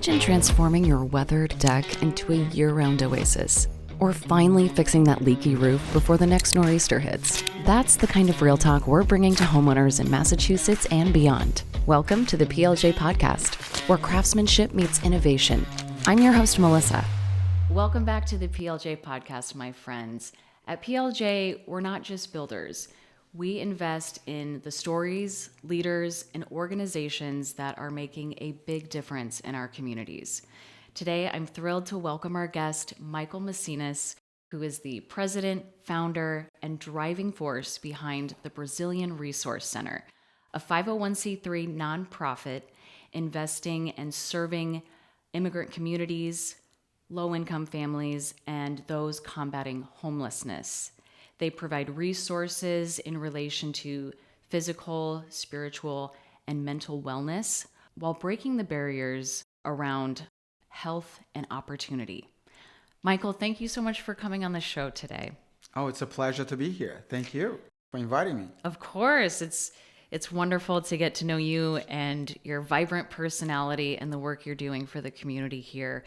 Imagine transforming your weathered deck into a year-round oasis, or finally fixing that leaky roof before the next nor'easter hits. That's the kind of real talk we're bringing to homeowners in Massachusetts and beyond. Welcome to the PLJ podcast, where craftsmanship meets innovation. I'm your host, Melissa. Welcome back to the PLJ podcast, my friends. At PLJ, we're not just builders. We invest in the stories, leaders, and organizations that are making a big difference in our communities. Today, I'm thrilled to welcome our guest, Michael Mecenas, who is the president, founder, and driving force behind the Brazilian Resource Center, a 501c3 nonprofit investing and serving immigrant communities, low-income families, and those combating homelessness. They provide resources in relation to physical, spiritual, and mental wellness while breaking the barriers around health and opportunity. Michael, thank you so much for coming on the show today. Oh, it's a pleasure to be here. Thank you for inviting me. Of course. It's wonderful to get to know you and your vibrant personality and the work you're doing for the community here.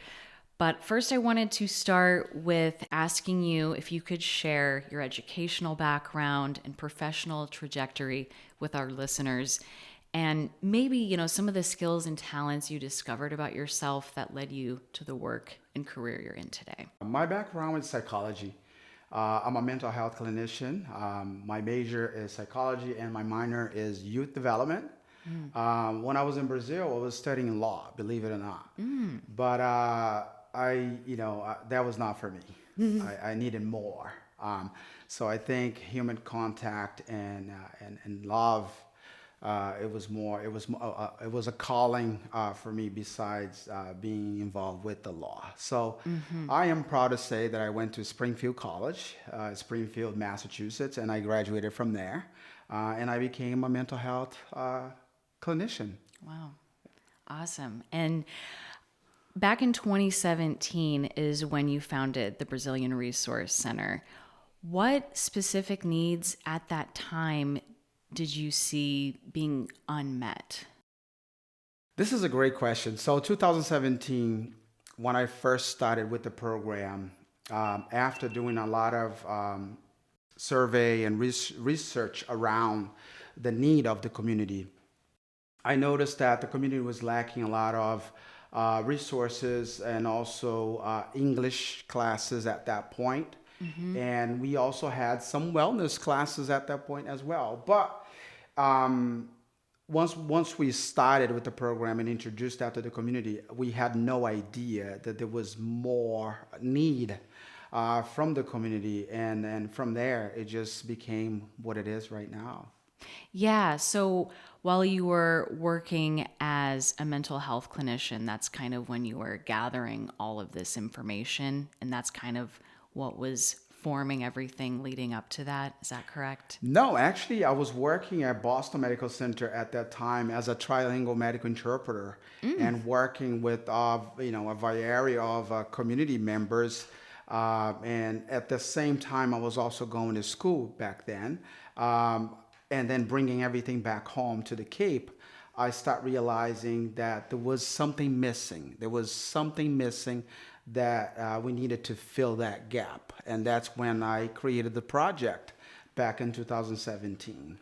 But first, I wanted to start with asking you if you could share your educational background and professional trajectory with our listeners, and maybe, some of the skills and talents you discovered about yourself that led you to the work and career you're in today. My background is psychology. I'm a mental health clinician. My major is psychology and my minor is youth development. When I was in Brazil, I was studying law, believe it or not. But that was not for me. I needed more. So I think human contact and love, it was a calling for me besides being involved with the law. So I am proud to say that I went to Springfield College, Springfield, Massachusetts, and I graduated from there. And I became a mental health clinician. Wow. Awesome. And back in 2017 is when you founded the Brazilian Resource Center. What specific needs at that time did you see being unmet? This is a great question. So 2017, when I first started with the program, after doing a lot of survey and research around the need of the community, I noticed that the community was lacking a lot of resources and also English classes at that point. And we also had some wellness classes at that point as well. But once we started with the program and introduced that to the community, we had no idea that there was more need from the community. And from there, it just became what it is right now. Yeah. So while you were working as a mental health clinician, that's kind of when you were gathering all of this information, and that's kind of what was forming everything leading up to that. Is that correct? No, actually, I was working at Boston Medical Center at that time as a trilingual medical interpreter and working with a variety of community members. And at the same time, I was also going to school back then. And then bringing everything back home to the Cape, I start realizing that there was something missing. There was something missing that we needed to fill that gap. And that's when I created the project back in 2017.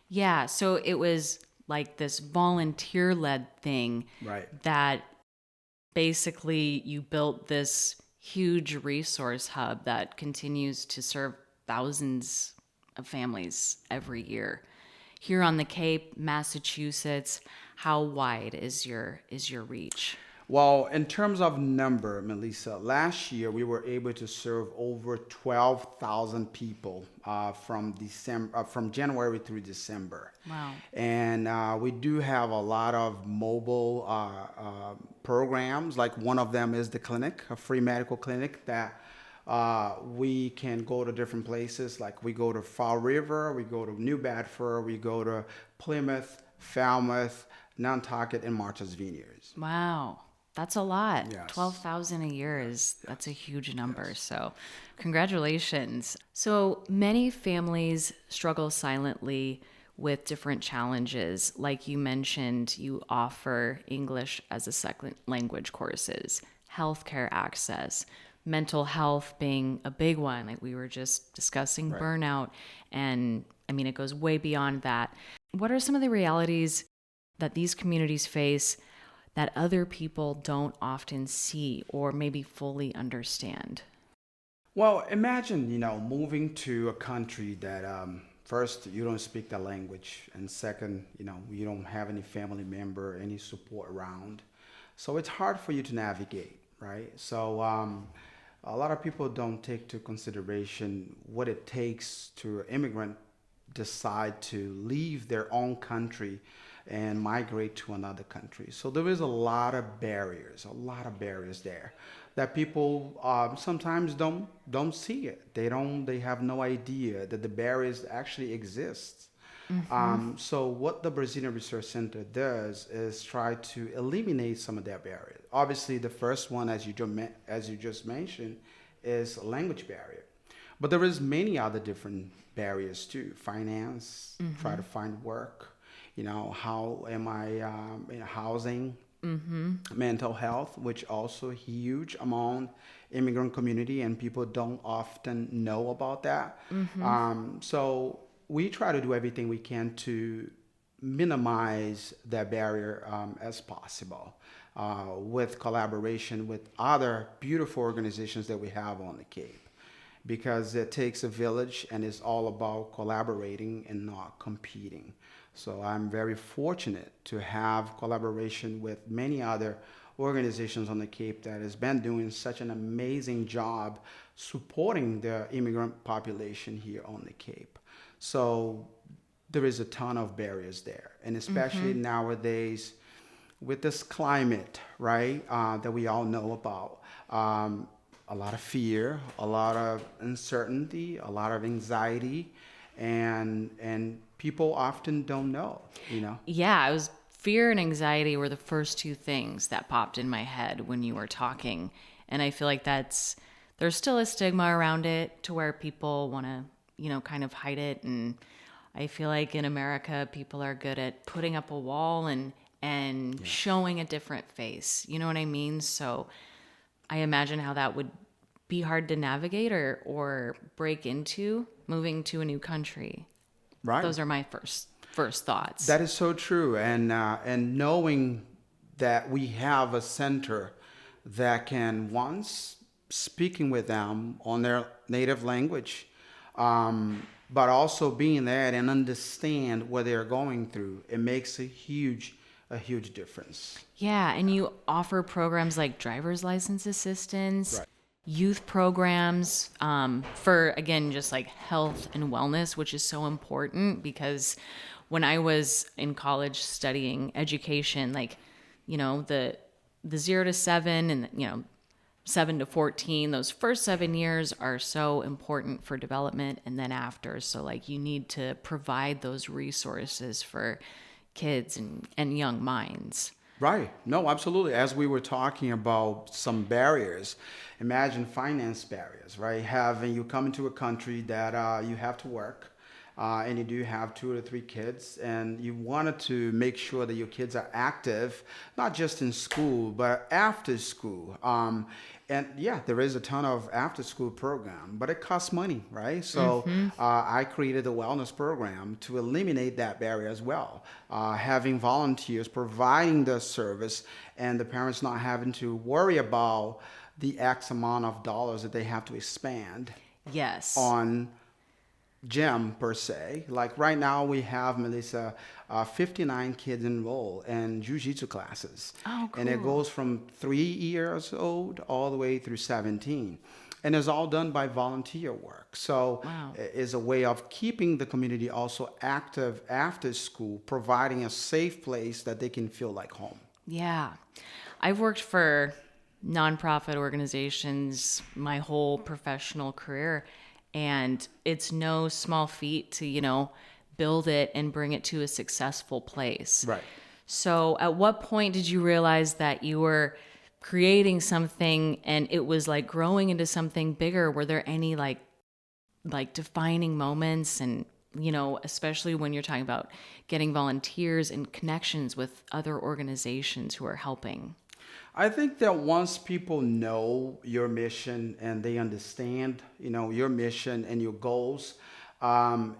Yeah, so it was like this volunteer-led thing. Right. That basically you built this huge resource hub that continues to serve thousands of families every year. Here on the Cape, Massachusetts, how wide is your reach? Well, in terms of number, Melissa, last year we were able to serve over 12,000 people from January through December. Wow. And we do have a lot of mobile programs. Like one of them is the clinic, a free medical clinic that we can go to different places. Like we go to Fall River, we go to New Bedford, we go to Plymouth, Falmouth, Nantucket, and Martha's Vineyards. Wow. That's a lot. Yes. 12,000 a year that's a huge number. Yes. So congratulations. So many families struggle silently with different challenges. Like you mentioned, you offer English as a second language courses, healthcare access, mental health being a big one. Like we were just discussing burnout. And I mean, it goes way beyond that. What are some of the realities that these communities face that other people don't often see or maybe fully understand? Well, imagine, moving to a country that first you don't speak the language, and second, you don't have any family member, any support around. So it's hard for you to navigate, right? So a lot of people don't take to consideration what it takes to immigrant decide to leave their own country and migrate to another country. So there is a lot of barriers there that people sometimes don't see it. They have no idea that the barriers actually exist. So what the Brazilian Research Center does is try to eliminate some of that barriers. Obviously, the first one, as you just mentioned, is a language barrier. But there is many other different barriers too. Finance, try to find work. How am I in housing, mental health, which also huge among immigrant community, and people don't often know about that. So we try to do everything we can to minimize that barrier as possible with collaboration with other beautiful organizations that we have on the Cape, because it takes a village and it's all about collaborating and not competing. So I'm very fortunate to have collaboration with many other organizations on the Cape that has been doing such an amazing job supporting the immigrant population here on the Cape. So there is a ton of barriers there, and especially nowadays with this climate, right, that we all know about. A lot of fear, a lot of uncertainty, a lot of anxiety, and people often don't know. Yeah, fear and anxiety were the first two things that popped in my head when you were talking. And I feel like there's still a stigma around it to where people want to, kind of hide it. And I feel like in America, people are good at putting up a wall and showing a different face. You know what I mean? So I imagine how that would be hard to navigate or break into moving to a new country. Right. Those are my first thoughts. That is so true, and knowing that we have a center that can once speaking with them on their native language, but also being there and understand what they're going through, it makes a huge difference. Yeah, and you offer programs like driver's license assistance. Right. Youth programs for, again, just like health and wellness, which is so important because when I was in college studying education, like, the 0 to 7 and, 7 to 14, those first 7 years are so important for development and then after. So like you need to provide those resources for kids and young minds. Right. No, absolutely. As we were talking about some barriers, imagine finance barriers, right? You come into a country that you have to work, and you do have 2 or 3 kids, and you wanted to make sure that your kids are active, not just in school, but after school. And yeah, there is a ton of after school program, but it costs money, right? So I created a wellness program to eliminate that barrier as well. Having volunteers providing the service and the parents not having to worry about the X amount of dollars that they have to expend Yes. on gym per se. Like right now we have, Melissa, 59 kids enrolled in jiu-jitsu classes. Oh, cool. And it goes from 3 years old all the way through 17. And it's all done by volunteer work. So Wow. it is a way of keeping the community also active after school, providing a safe place that they can feel like home. Yeah. I've worked for nonprofit organizations my whole professional career, and it's no small feat to, build it and bring it to a successful place. Right. So at what point did you realize that you were creating something and it was like growing into something bigger? Were there any like defining moments, and especially when you're talking about getting volunteers and connections with other organizations who are helping? I think that once people know your mission and they understand, your mission and your goals,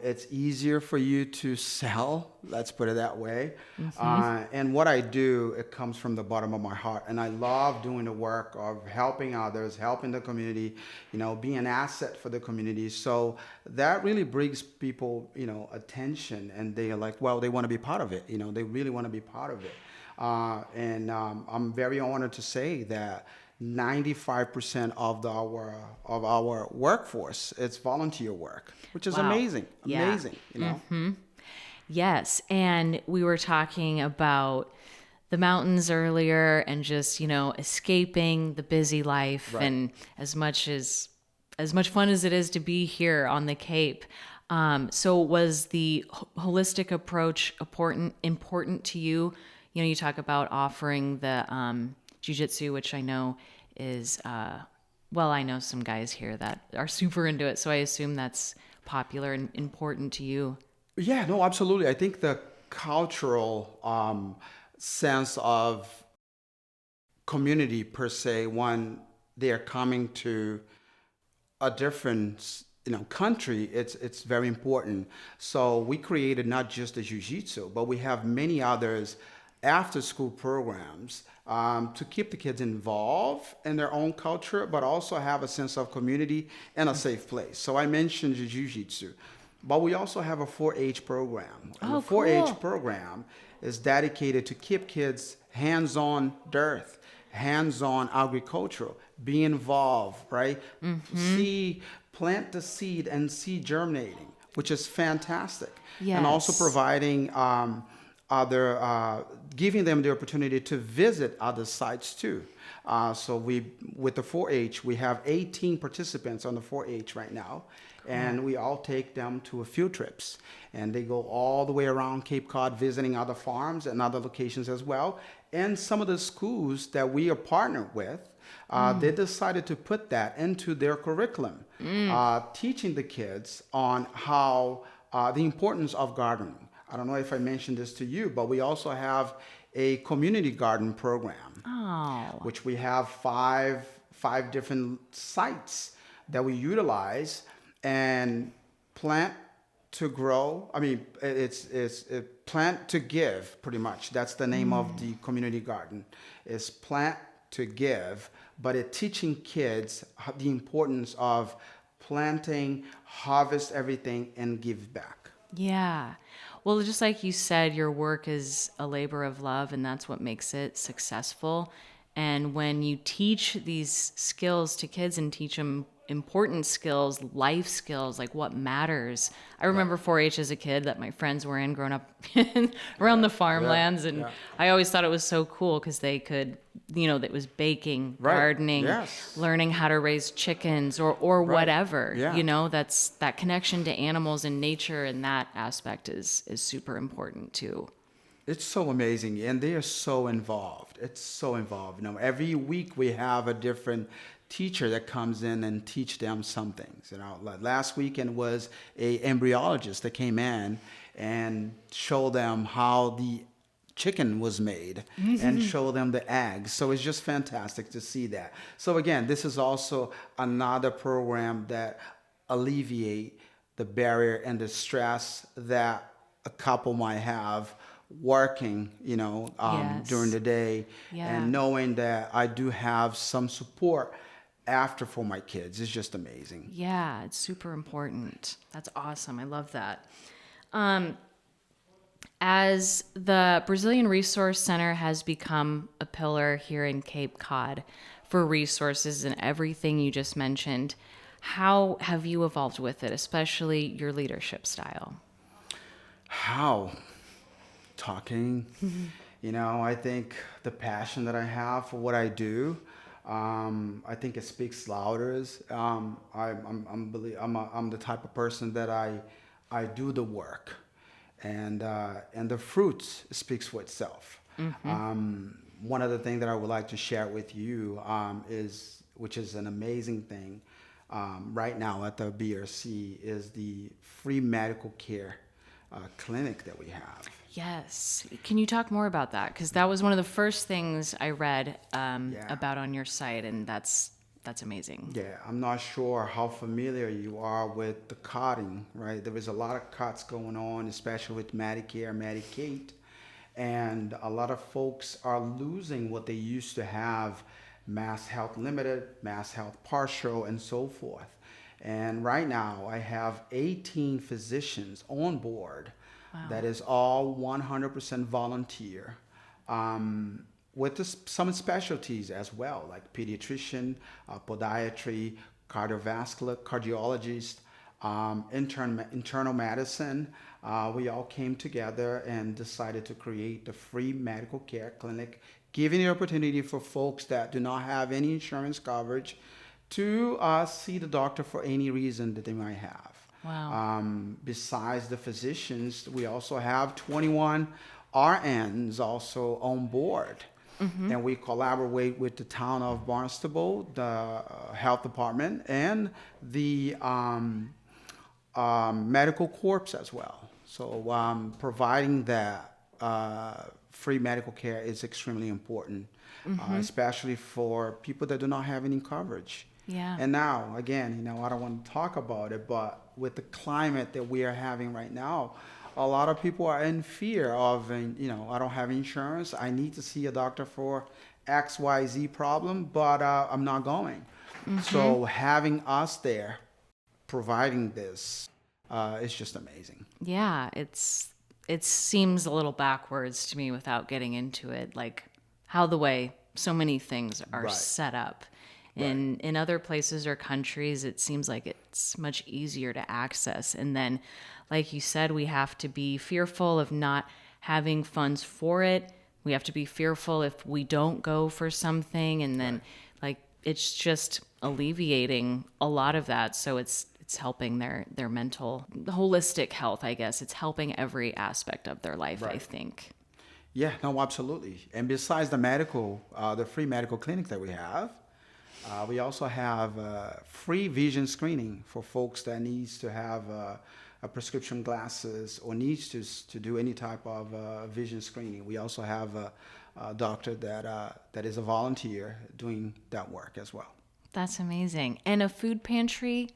it's easier for you to sell. Let's put it that way. And what I do, it comes from the bottom of my heart, and I love doing the work of helping others, helping the community, being an asset for the community. So that really brings people, attention, and they are like, well, they want to be part of it. They really want to be part of it. I'm very honored to say that 95% of our workforce, it's volunteer work, which is Wow. amazing. Yeah. Amazing. Yes. And we were talking about the mountains earlier and just, escaping the busy life. Right. And as much fun as it is to be here on the Cape. So was the holistic approach important to you? You talk about offering the jiu-jitsu, which I know is, I know some guys here that are super into it. So I assume that's popular and important to you. Yeah, no, absolutely. I think the cultural sense of community per se, when they are coming to a different country, it's very important. So we created not just the jiu-jitsu, but we have many others after school programs to keep the kids involved in their own culture, but also have a sense of community and a safe place. So I mentioned jiu-jitsu, but we also have a 4-H program. And the 4-H Cool. program is dedicated to keep kids hands-on dirt, hands-on agricultural, be involved, right? Plant the seed and see germinating, which is fantastic. And also Yes. providing giving them the opportunity to visit other sites too. So with the 4-H, we have 18 participants on the 4-H right now, and we all take them to field trips, and they go all the way around Cape Cod, visiting other farms and other locations as well. And some of the schools that we are partnered with, they decided to put that into their curriculum, teaching the kids on how the importance of gardening. I don't know if I mentioned this to you, but we also have a community garden program, which we have five different sites that we utilize and plant to grow. I mean, it's plant to give, pretty much. That's the name of the community garden. It's plant to give, but it's teaching kids the importance of planting, harvest everything, and give back. Yeah. Well, just like you said, your work is a labor of love, and that's what makes it successful. And when you teach these skills to kids and teach them important skills, life skills, like what matters. I remember 4-H as a kid that my friends were in growing up around the farmlands. And I always thought it was so cool because they could, that was baking, gardening, learning how to raise chickens or whatever, that's that connection to animals and nature. And that aspect is super important too. It's so amazing, and they are so involved. It's so involved. Every week we have a different teacher that comes in and teach them some things. Like last weekend was a embryologist that came in and showed them how the chicken was made and show them the eggs. So it's just fantastic to see that. So again, this is also another program that alleviate the barrier and the stress that a couple might have working, during the day, and knowing that I do have some support after for my kids is just amazing. Yeah, it's super important. That's awesome. I love that. As the Brazilian Resource Center has become a pillar here in Cape Cod for resources and everything you just mentioned, how have you evolved with it, especially your leadership style? How? Talking. I think the passion that I have for what I do, I think it speaks louder. I'm the type of person that I do the work, and the fruit speaks for itself. One of the things that I would like to share with you which is an amazing thing. right now at the BRC is the free medical care clinic that we have. Yes. Can you talk more about that? Because that was one of the first things I read Yeah. about on your site, and that's amazing. Yeah, I'm not sure how familiar you are with the cutting, right? There is a lot of cuts going on, especially with Medicare, Medicaid, and a lot of folks are losing what they used to have, Mass Health Limited, Mass Health Partial, and so forth. And right now, I have 18 physicians on board. Wow. That is all 100% volunteer. With some specialties as well, like pediatrician, podiatry, cardiovascular, cardiologist, internal medicine. We all came together and decided to create the free medical care clinic, giving the opportunity for folks that do not have any insurance coverage to see the doctor for any reason that they might have. Wow. Besides the physicians, we also have 21 RNs also on board. Mm-hmm. And we collaborate with the town of Barnstable, the health department, and the medical corps as well. So providing that free medical care is extremely important, especially for people that do not have any coverage. Yeah. And now, again, I don't want to talk about it, but with the climate that we are having right now, a lot of people are in fear of, I don't have insurance. I need to see a doctor for XYZ problem, but I'm not going. Mm-hmm. So having us there, providing this, is just amazing. Yeah, it seems a little backwards to me without getting into it, like how the way so many things are Right. set up. Right. In other places or countries, it seems like it's much easier to access. And then, like you said, we have to be fearful of not having funds for it. We have to be fearful if we don't go for something. And then, like, it's just alleviating a lot of that. So it's helping their mental, holistic health, I guess. It's helping every aspect of their life, Right. I think. Yeah, no, absolutely. And besides the free medical clinic that we have, we also have free vision screening for folks that needs to have a prescription glasses or needs to do any type of vision screening. We also have a doctor that is a volunteer doing that work as well. That's amazing. And a food pantry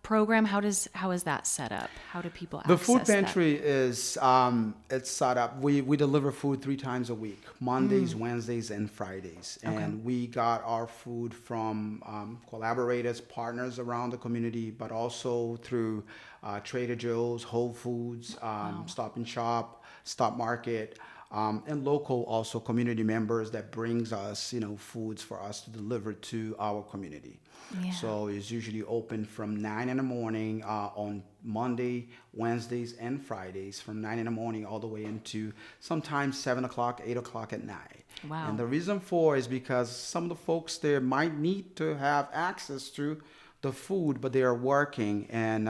program, how is that set up? How do people access The food that? pantry is it's set up. We deliver food 3 times a week: Mondays, Wednesdays, and Fridays. Okay. And we got our food from collaborators, partners around the community, but also through Trader Joe's, Whole Foods, Stop and Shop, Stop Market, and local also community members that brings us foods for us to deliver to our community. Yeah. So it's usually open from 9 in the morning on Monday, Wednesdays, and Fridays, from 9 in the morning all the way into sometimes 7 o'clock, 8 o'clock at night. Wow. And the reason for is because some of the folks there might need to have access to the food, but they are working and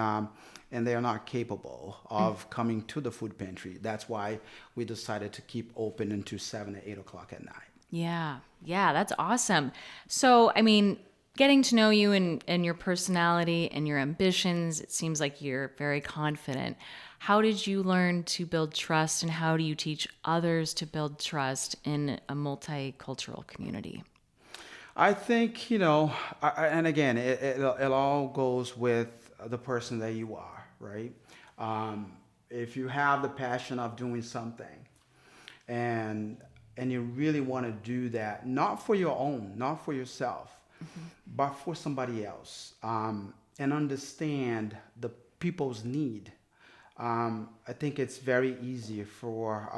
they are not capable of coming to the food pantry. That's why we decided to keep open until 7 or 8 o'clock at night. Yeah, that's awesome. So, I mean, getting to know you and your personality and your ambitions, it seems like you're very confident. How did you learn to build trust, and how do you teach others to build trust in a multicultural community? I think, and again, it all goes with the person that you are, right? If you have the passion of doing something and you really want to do that, not for your own, not for yourself, but for somebody else, and understand the people's need, I think it's very easy for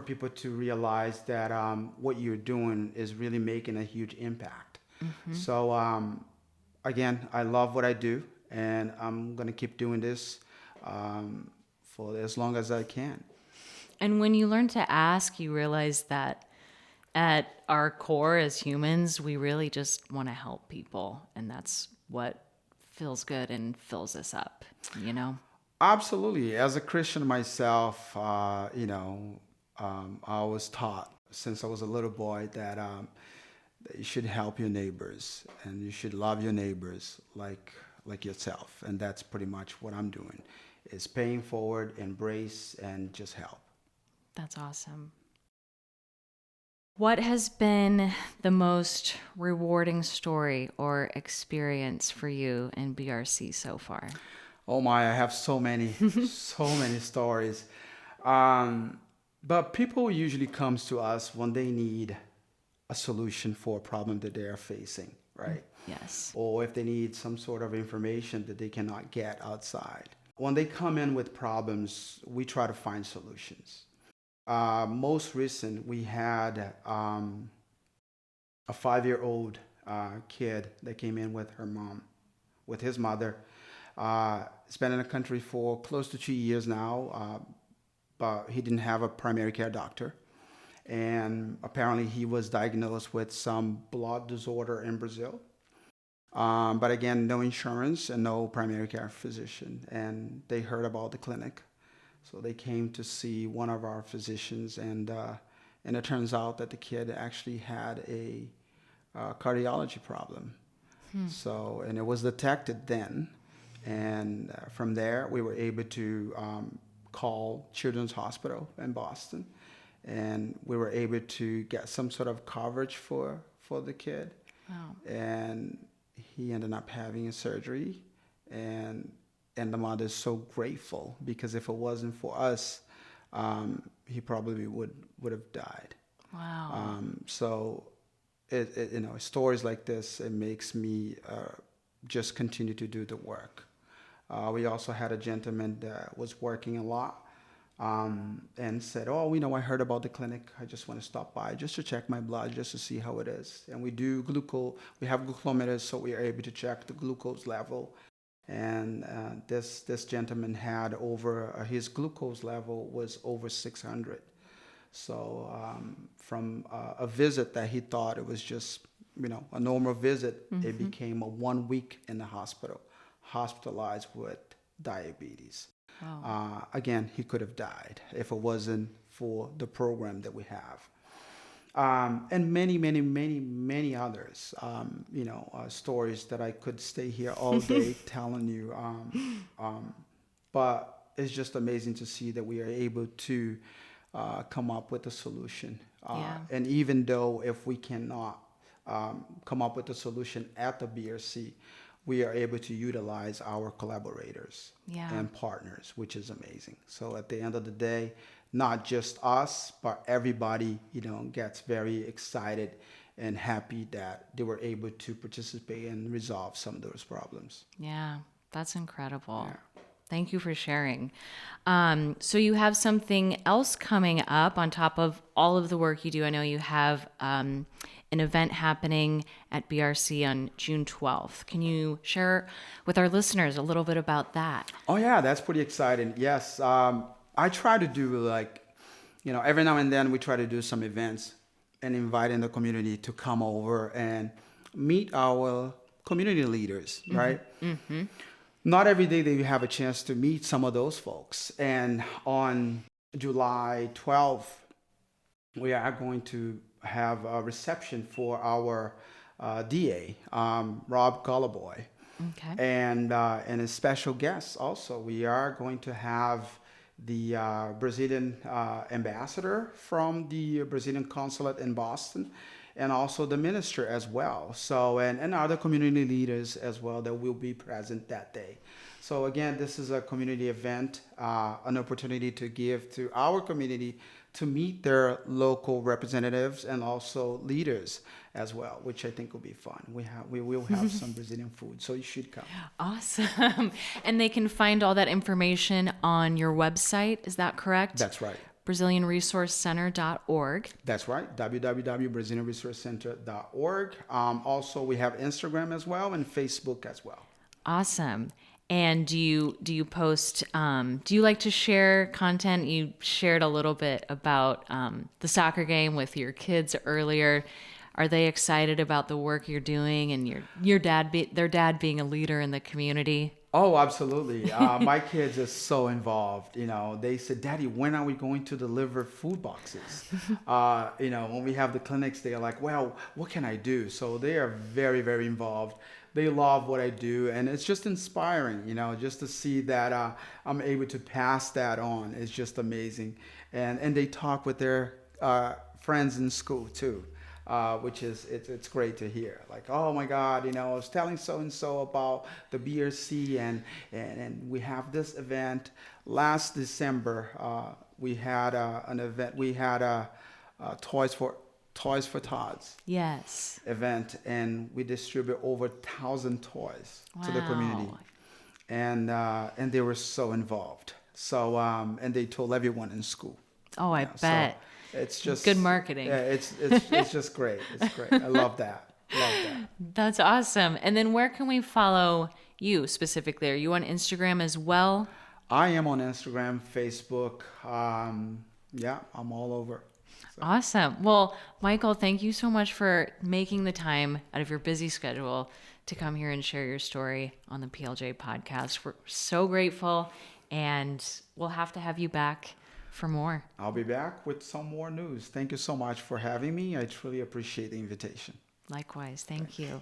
people to realize that what you're doing is really making a huge impact. So again, I love what I do, and I'm going to keep doing this for as long as I can. And when you learn to ask, you realize that at our core as humans, we really just want to help people. And that's what feels good and fills us up, Absolutely. As a Christian myself, I was taught since I was a little boy that that you should help your neighbors and you should love your neighbors like yourself. And that's pretty much what I'm doing, is paying forward, embrace, and just help. That's awesome. What has been the most rewarding story or experience for you in BRC so far? Oh my, I have so many, so many stories. But people usually comes to us when they need a solution for a problem that they are facing, right? Yes. Or if they need some sort of information that they cannot get outside. When they come in with problems, we try to find solutions. Most recent, we had a 5-year-old kid that came in with her mom, with his mother. He's been in the country for close to 2 years now, but he didn't have a primary care doctor. And apparently he was diagnosed with some blood disorder in Brazil. But again, no insurance and no primary care physician. And they heard about the clinic. So they came to see one of our physicians, and it turns out that the kid actually had a cardiology problem. So, and it was detected then. And from there, we were able to call Children's Hospital in Boston, and we were able to get some sort of coverage for the kid. Wow. And he ended up having a surgery, and the mother is so grateful, because if it wasn't for us, he probably would have died. Wow. So, stories like this, it makes me just continue to do the work. We also had a gentleman that was working a lot, and said, I heard about the clinic. I just want to stop by just to check my blood, just to see how it is. And we do we have glucometers, so we are able to check the glucose level. And this gentleman had his glucose level was over 600. So from a visit that he thought it was just, a normal visit, it became a 1 week in the hospital, hospitalized with diabetes. Wow. Again, he could have died if it wasn't for the program that we have. And many, many, many, many others, stories that I could stay here all day telling you. But it's just amazing to see that we are able to come up with a solution. Yeah. And even though if we cannot come up with a solution at the BRC, we are able to utilize our collaborators and partners, which is amazing. So at the end of the day, not just us, but everybody, gets very excited and happy that they were able to participate and resolve some of those problems. Yeah, that's incredible. Yeah. Thank you for sharing. So you have something else coming up on top of all of the work you do. I know you have an event happening at BRC on June 12th. Can you share with our listeners a little bit about that? Oh yeah, that's pretty exciting. Yes. I try to do every now and then we try to do some events and inviting the community to come over and meet our community leaders, right? Mm-hmm. Not every day that you have a chance to meet some of those folks. And on July 12th, we are going to have a reception for our DA, Rob Gulliboy. Okay. And a special guest also. We are going to have the Brazilian ambassador from the Brazilian consulate in Boston, and also the minister as well. So, and other community leaders as well that will be present that day. So again, this is a community event, an opportunity to give to our community to meet their local representatives and also leaders as well, which I think will be fun. We will have some Brazilian food, so you should come. Awesome. And they can find all that information on your website, is that correct? That's right. BrazilianResourceCenter.org. That's right, www.brazilianresourcecenter.org. Also, we have Instagram as well and Facebook as well. Awesome. And do you post, do you like to share content? You shared a little bit about the soccer game with your kids earlier. Are they excited about the work you're doing and their dad being a leader in the community? Oh, absolutely. My kids are so involved. You know, they said, "Daddy, when are we going to deliver food boxes?" You know, when we have the clinics, they are like, "Well, what can I do?" So they are very, very involved. They love what I do, and it's just inspiring. You know, just to see that I'm able to pass that on is just amazing. And they talk with their friends in school too, which is it's great to hear. Like, oh my God, you know, I was telling so and so about the BRC, and we have this event. Last December, we had an event. We had a Toys for Tots Yes. event, and we distribute over 1,000 toys to the community, Wow. and they were so involved. So and they told everyone in school. Oh, I Yeah, so bet. it's just Good marketing. Yeah, it's just great. It's great. I love that. Love that. That's awesome. And then where can we follow you specifically? Are you on Instagram as well? I am on Instagram, Facebook. Yeah, I'm all over. Awesome. Well, Michael, thank you so much for making the time out of your busy schedule to come here and share your story on the PLJ podcast. We're so grateful, and we'll have to have you back for more. I'll be back with some more news. Thank you so much for having me. I truly appreciate the invitation. Likewise. Thank you.